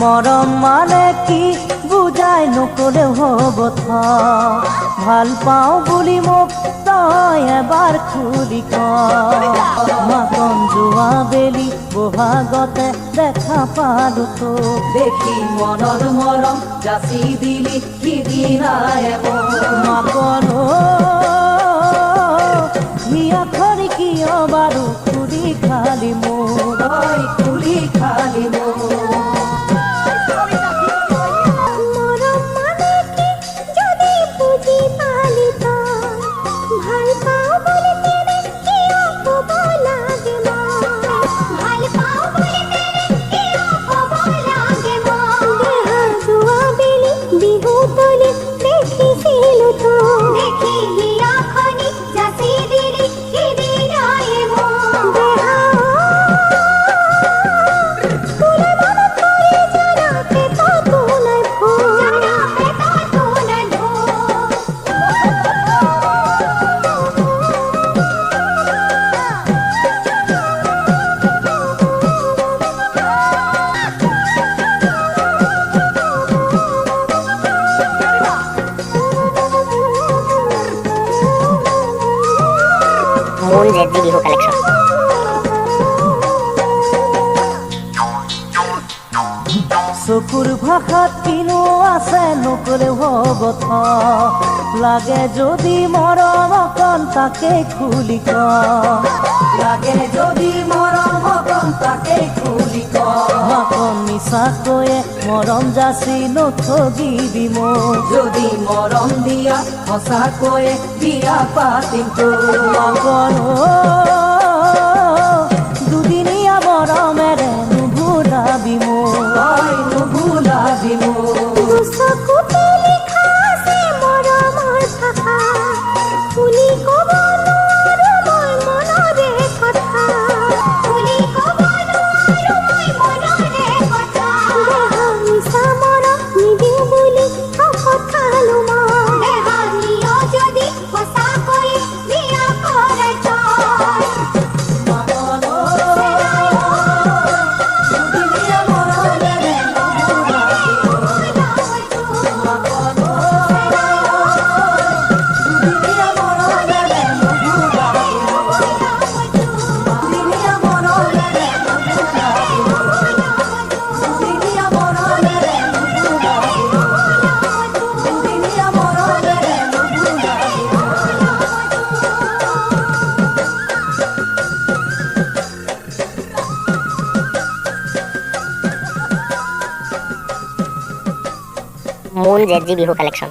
মৰম মানে কি বুজাই নকলেও হ'ব ভাল পাওঁ বুলি মোক তই এবাৰ খুলি ক মাকন যোৱা বেলি বহাগতে দেখা পালো তোক দেখি মনৰ মৰম যাচি দিলি সিদিনাই মাকন হিয়া খৰি কিয় বাৰু খুলি খালি মোৰ তই খুলি খালি মোৰ মূল জেডজি বিহু কালেকশন চকুৰ ভাষাত কিনো আছে নকলেও হ'ব লাগে যদি মৰম অকণ তাকে খুলি ক লাগে যদি মৰম অকণ তাকে খুলি ক অকণ মিছাকৈয়ে মৰম যাচি নথগিবি মোক যদি মৰম দিয়া সঁচাকৈয়ে বিয়া পাতিম অকণ দুদিনীয়া মৰমেৰে নুভুলাবি মোক তই নুভুলাবি মোক মূল জেডজি বিহু কালেকশন